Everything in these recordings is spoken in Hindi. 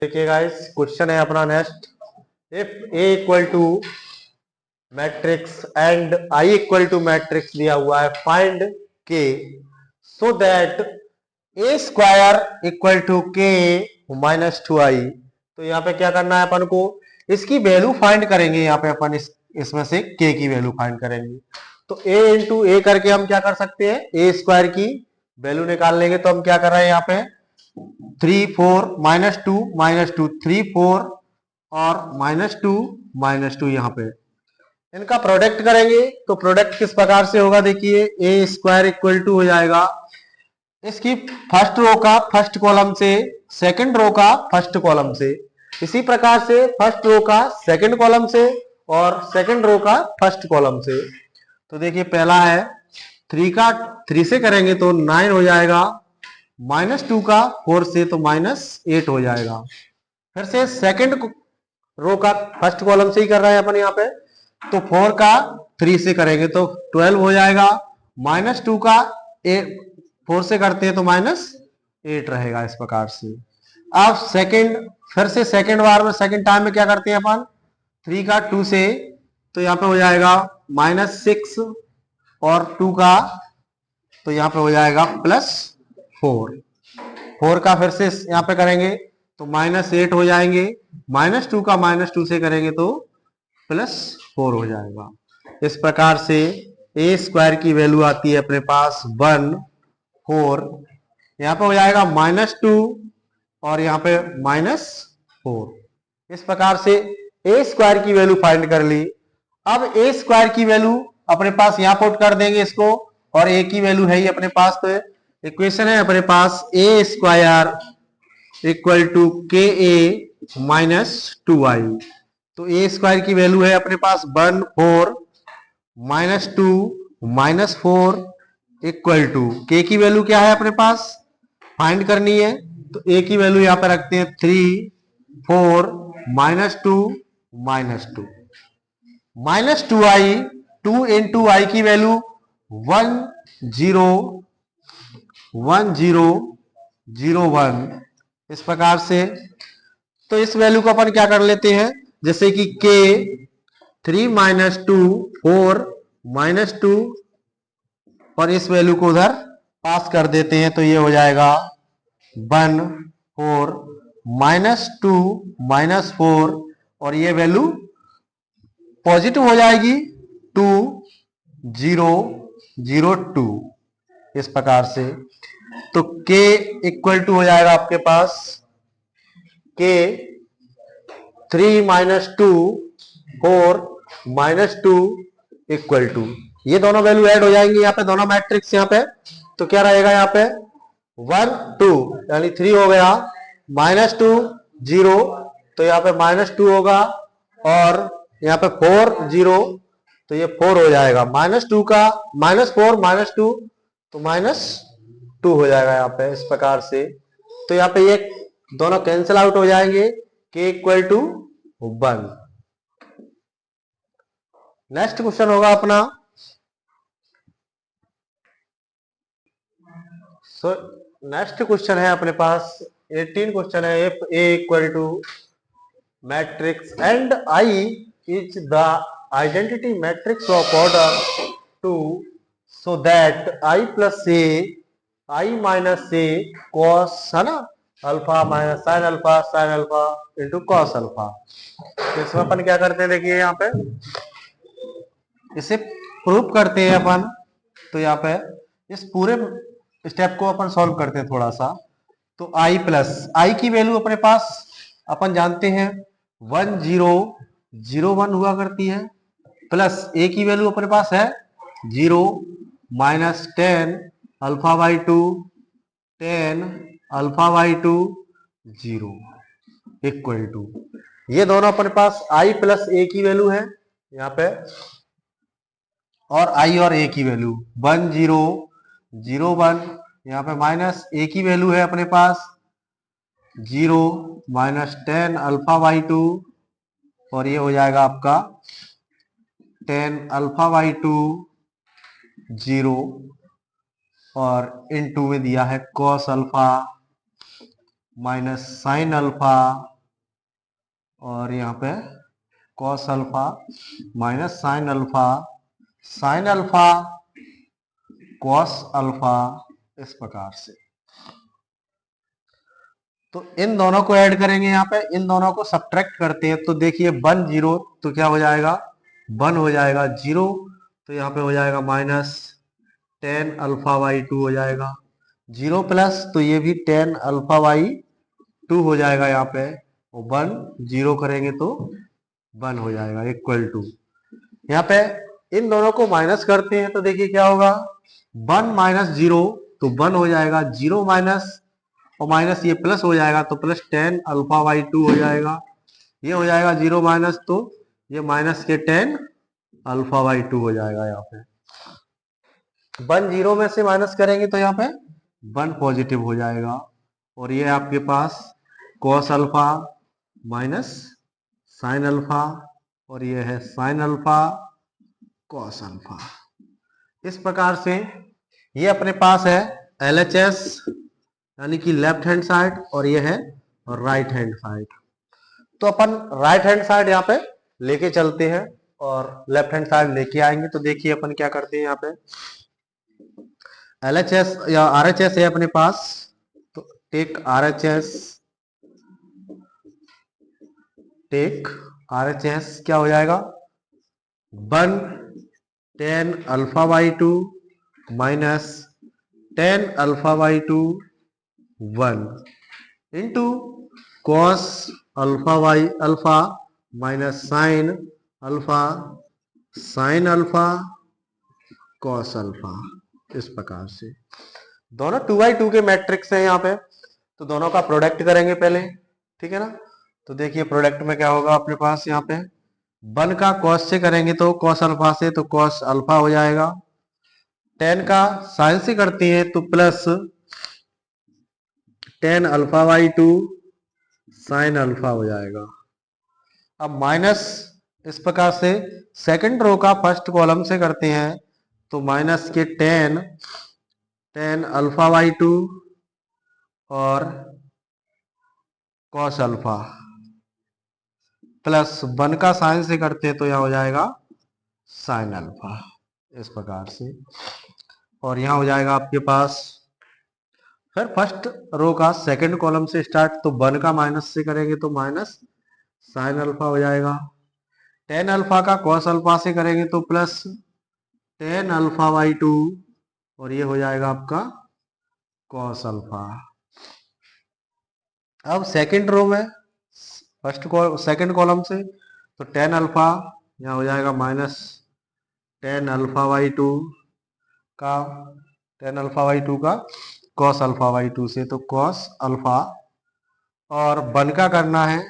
देखिए गाइस, क्वेश्चन है अपना next. If A equal to matrix and I equal to matrix दिया हुआ है, find k so that A square equal to k minus two I. तो यहाँ पे क्या करना है अपन को, इसकी वैल्यू फाइंड करेंगे। यहाँ पे अपन इसमें से के की वैल्यू फाइंड करेंगे। तो ए इंटू ए करके हम क्या कर सकते हैं, ए स्क्वायर की वैल्यू निकाल लेंगे। तो हम क्या कर रहे हैं यहाँ पे 3 4 -2 3 4 और -2 यहाँ पे इनका प्रोडक्ट करेंगे। तो प्रोडक्ट किस प्रकार से होगा, देखिए ए स्क्वायर इक्वल टू हो जाएगा इसकी फर्स्ट रो का फर्स्ट कॉलम से, सेकंड रो का फर्स्ट कॉलम से, इसी प्रकार से फर्स्ट रो का सेकंड कॉलम से और सेकंड रो का फर्स्ट कॉलम से। तो देखिए पहला है 3 से करेंगे तो 9 हो जाएगा, -2 का 4 से तो -8 हो जाएगा। फिर से सेकंड रो का फर्स्ट कॉलम से ही कर रहे हैं अपन यहाँ पे। तो 4 का 3 से करेंगे तो 12 हो जाएगा, -2 का 4 से करते हैं तो -8 रहेगा। इस प्रकार से अब फिर से सेकंड बार में सेकंड टाइम में क्या करते हैं अपन, 3 का 2 से तो यहाँ पे हो जाएगा -6 और 2 का तो यहाँ पे हो जाएगा +4। 4 का फिर से यहाँ पे करेंगे तो -8 हो जाएंगे, -2 का -2 से करेंगे तो +4 हो जाएगा। इस प्रकार से ए स्क्वायर की वैल्यू आती है अपने पास 1 4। यहाँ पे हो जाएगा -2 और यहाँ पे -4। इस प्रकार से ए स्क्वायर की वैल्यू फाइंड कर ली। अब ए स्क्वायर की वैल्यू अपने पास यहाँ पुट कर देंगे इसको, और ए की वैल्यू है ही अपने पास। तो इक्वेशन है अपने पास ए स्क्वायर इक्वल टू के ए -2 आई। तो ए स्क्वायर की वैल्यू है अपने पास 1 4 -2 -4 इक्वल टू के की वैल्यू क्या है अपने पास फाइंड करनी है। तो ए की वैल्यू यहां पे रखते हैं 3 4 -2 -2 आई, 2 इंटू आई की वैल्यू 1 0 1 0 0 1। इस प्रकार से तो इस वैल्यू को अपन क्या कर लेते हैं, जैसे कि के 3 -2 4 -2 और इस वैल्यू को उधर पास कर देते हैं। तो ये हो जाएगा 1 4 -2 -4 और ये वैल्यू पॉजिटिव हो जाएगी 2 0 0 2। इस प्रकार से तो k इक्वल टू हो जाएगा आपके पास k 3 -2 4 -2 इक्वल टू, ये दोनों वैल्यू ऐड हो जाएंगे यहाँ पे, दोनों मैट्रिक्स यहाँ पे। तो क्या रहेगा यहाँ पे 1 2 यानी 3 हो गया, -2 0 तो यहाँ पे -2 होगा, और यहाँ पे 4 0 तो ये 4 हो जाएगा, -2 का -4 -2 तो -2 हो जाएगा यहाँ पे। इस प्रकार से तो यहाँ पे ये दोनों कैंसिल आउट हो जाएंगे, k equal to 1। Next question होगा अपना, सो नेक्स्ट क्वेश्चन है अपने पास 18 क्वेश्चन है। If A equal to matrix and I is the identity matrix of order 2 so that I plus A I minus A cos, है ना, alpha minus sine alpha into cos alpha. तो इसमें अपन क्या करते हैं, देखिए यहाँ पे इसे प्रूफ करते हैं अपन। तो यहाँ पे इस पूरे स्टेप को अपन सॉल्व करते हैं थोड़ा सा। तो आई प्लस आई की वैल्यू अपने पास अपन जानते हैं 1 0 0 1 हुआ करती है, प्लस ए की वैल्यू अपने पास है 0 -10 alpha by 2 10 alpha by 2 0 equal to, ये दोनों अपने पास आई प्लस ए की वैल्यू है यहाँ पे, और आई और ए की वैल्यू 1 0 0 1। यहाँ पे माइनस ए की वैल्यू है अपने पास 0 -10 अल्फा बाई 2 और ये हो जाएगा आपका 10 अल्फा बाई 2 0, और इन टू में दिया है cos alpha minus sine alpha और यहाँ पे cos alpha minus sine alpha, sine alpha cos alpha, इस प्रकार से। तो इन दोनों को ऐड करेंगे, यहाँ पे इन दोनों को सब्ट्रैक्ट करते हैं तो देखिए 1 0 तो क्या हो जाएगा 1 हो जाएगा, 0 तो यहाँ पे हो जाएगा माइनस 10 अल्फा बाई 2 हो जाएगा, 0 प्लस तो ये भी 10 अल्फा बाई 2 हो जाएगा यहाँ पे, और 1 0 करेंगे तो 1 हो जाएगा इक्वल टू, यहाँ पे इन दोनों को माइनस करते हैं तो देखिए क्या होगा 1 माइनस 0 तो 1 हो जाएगा, 0 माइनस और माइनस ये प्लस हो जाएगा तो प्लस 10 अल्फा बाई 2 हो जाएगा, ये हो जाएगा 0 माइनस तो ये माइनस के 10 अल्फा बाई 2 हो जाएगा, यहाँ पे 1 0 में से माइनस करेंगे तो यहाँ पे 1 पॉजिटिव हो जाएगा, और ये आपके पास cos alpha minus sine alpha, और ये है साइन अल्फा कॉस अल्फा। इस प्रकार से ये अपने पास है LHS यानी कि लेफ्ट हैंड साइड, और ये है राइट हैंड साइड। तो अपन राइट हैंड साइड यहाँ पे लेके चलते हैं और लेफ्ट हैंड साइड लेके आएंगे। तो देखिए अपन क्या करते हैं, यहाँ पे LHS या RHS है अपने पास, तो टेक RHS क्या हो जाएगा 1 10 alpha by 2 minus 10 alpha by 2 1 into cos alpha by alpha minus sine alpha cos alpha. इस प्रकार से दोनों 2/2 के मैट्रिक्स हैं यहाँ पे, तो दोनों का प्रोडक्ट करेंगे पहले, ठीक है ना। तो देखिए प्रोडक्ट में क्या होगा अपने पास, यहाँ पे 1 का कॉस से करेंगे तो कॉस अल्फा से तो कॉस अल्फा हो जाएगा, 10 का साइन से करते हैं तो plus 10 alpha by 2 sine alpha हो जाएगा। अब माइनस इस प्रकार से सेकंड रो का फर्स्ट कॉलम से करते हैं तो माइनस के 10 अल्फा बाई 2 और कॉस अल्फा, प्लस 1 का साइन से करते हैं तो यह हो जाएगा साइन अल्फा, इस प्रकार से। और यहां हो जाएगा आपके पास फिर फर्स्ट रो का सेकंड कॉलम से स्टार्ट, तो 1 का माइनस से करेंगे तो माइनस साइन अल्फा हो जाएगा, 10 अल्फा का कॉस अल्फा से करेंगे तो प्लस 10 अल्फा बाई 2, और ये हो जाएगा आपका कॉस अल्फा। अब सेकंड रो में सेकंड कॉलम से तो 10 अल्फा यहाँ हो जाएगा माइनस 10 अल्फा बाई 2 का 10 अल्फा बाई 2 का कॉस अल्फा बाई 2 से तो कॉस अल्फा, और 1 का करना है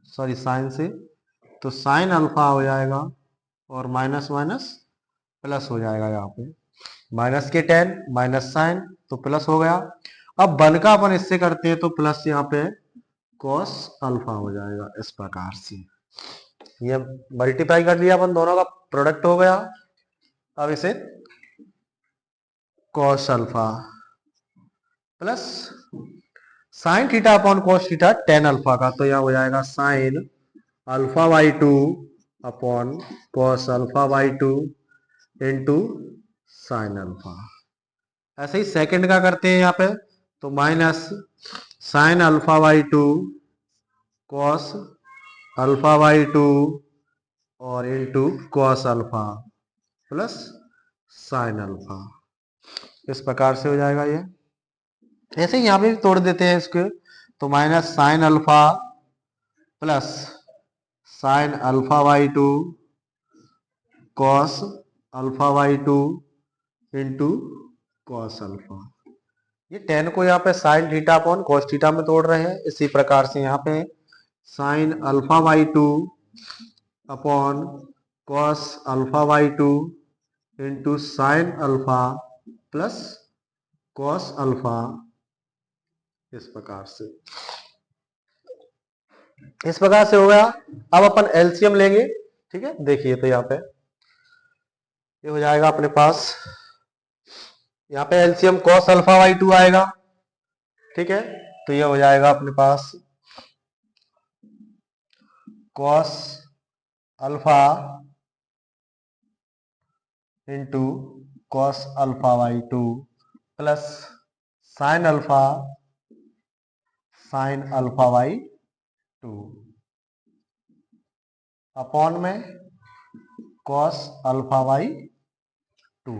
सॉरी साइन से तो साइन अल्फा हो जाएगा, और माइनस माइनस प्लस हो जाएगा, यहाँ पे माइनस के 10 माइनस साइन तो प्लस हो गया। अब 1 का अपन इससे करते हैं तो प्लस यहाँ पे कॉस अल्फा हो जाएगा, इस प्रकार से ये मल्टीप्लाई कर दिया अपन, दोनों का प्रोडक्ट हो गया। अब इसे cos alpha plus sine theta upon cos theta 10 alpha का, तो यह हो जाएगा sign alpha by 2 upon cos alpha by 2 into sine alpha. ऐसे ही सेकंड का करते हैं यहाँ पे, तो minus sine alpha by 2 cos alpha by 2 और into cos alpha plus sine alpha, इस प्रकार से हो जाएगा ये। ऐसे ही यहाँ पे भी तोड़ देते हैं इसके, तो minus sine alpha plus sine alpha by 2 cos alpha by 2 into cos alpha. ये 10 को यहाँ पे sine theta upon cos theta में तोड़ रहे हैं, इसी प्रकार से यहाँ पे sign alpha by 2 upon cos alpha by 2 into sine alpha plus cos alpha, इस प्रकार से हो गया। अब अपन एलसीएम लेंगे, ठीक है। देखिए तो यहाँ पे ये हो जाएगा अपने पास, यहाँ पे एलसीएम कॉस अल्फा बाई 2 आएगा, ठीक है। तो ये हो जाएगा अपने पास cos alpha into cos alpha by two plus sine alpha by two upon में कॉस अल्फा बाई टू।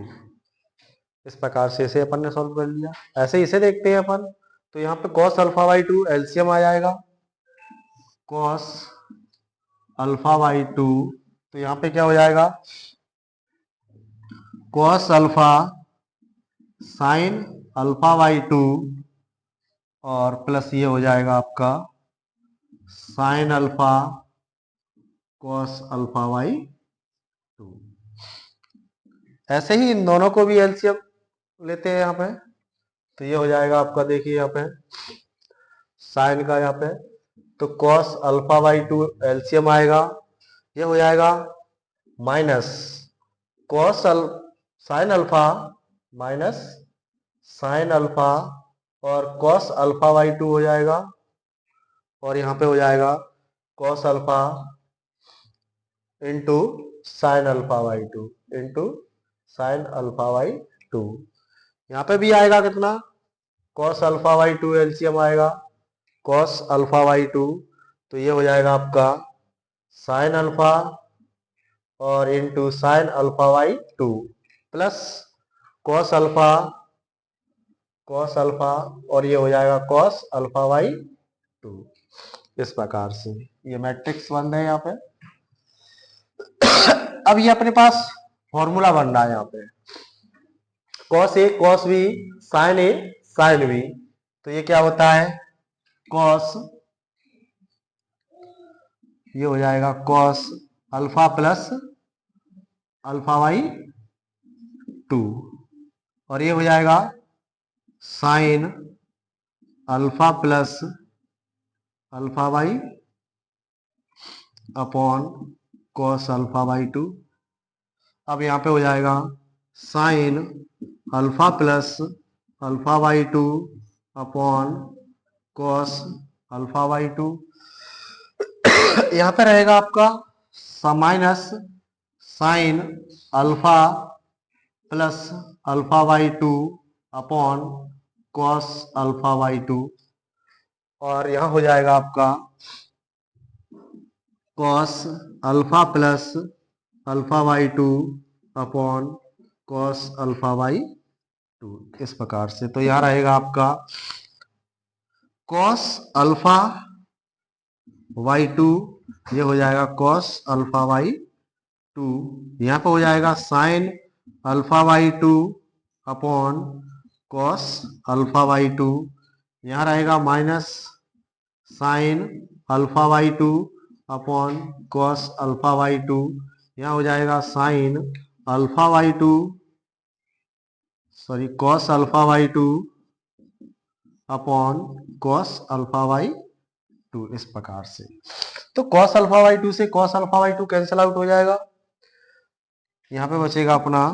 इस प्रकार से इसे अपन ने सॉल्व कर लिया। ऐसे इसे देखते हैं अपन, तो यहाँ पे cos alpha by two LCM आ जाएगा, कॉस अल्फा बाई टू, तो यहाँ पे क्या हो जाएगा, cos alpha sign alpha by to और प्लस ये हो जाएगा आपका sine alpha cos alpha by to. ऐसे ही इन दोनों को भी एलसीएम लेते हैं यहाँ पे, तो ये हो जाएगा आपका, देखिए यहाँ पे साइन का, यहाँ पे तो cos alpha by two LCM आएगा, ये हो जाएगा minus cos sine alpha minus sine alpha और कॉस अल्फा बाई टू हो जाएगा, और यहाँ पे हो जाएगा cos alpha into sine alpha by two into sine alpha by to. यहाँ पे भी आएगा कितना, cos alpha by two LCM आएगा, कॉस अल्फा बाई टू, तो ये हो जाएगा आपका साइन अल्फा और into sine alpha by two plus cos alpha और ये हो जाएगा कॉस अल्फा बाई टू। इस प्रकार से ये मैट्रिक्स बन रहा है यहाँ पे। अब ये अपने पास फॉर्मूला बन रहा है यहाँ पे, cos A cos B sign A sine B, तो ये क्या होता है, कॉस, ये हो जाएगा cos alpha plus alpha by to, और ये हो जाएगा sine alpha plus alpha by upon cos alpha by to. अब यहाँ पे हो जाएगा sine alpha plus alpha by two upon cos alpha by to. यहाँ पे रहेगा आपका minus sine alpha plus alpha by two upon cos alpha by to, और यहाँ हो जाएगा आपका cos alpha plus alpha by two upon cos alpha by two. इस प्रकार से तो यहाँ रहेगा आपका कॉस अल्फा बाई टू, ये हो जाएगा कॉस अल्फा बाई टू, यहाँ पे हो जाएगा sign alpha by two upon cos alpha by to, यहाँ रहेगा minus sine alpha by two upon cos alpha by to, यहाँ हो जाएगा sign alpha by to cos alpha by two upon cos alpha by two. इस प्रकार से तो कॉस अल्फा बाई टू से cos alpha by to cancel out हो जाएगा, यहाँ पे बचेगा अपना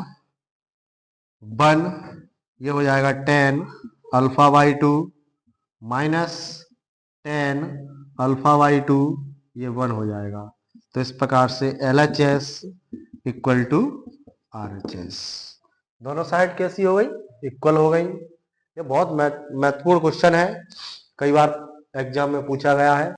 1, ये हो जाएगा tan alpha by to minus 10 alpha by to, ये 1 हो जाएगा। तो इस प्रकार से LHS इक्वल टू RHS, दोनों साइड कैसी हो गई, इक्वल हो गई। ये बहुत महत्वपूर्ण क्वेश्चन है, कई बार एग्जाम में पूछा गया है।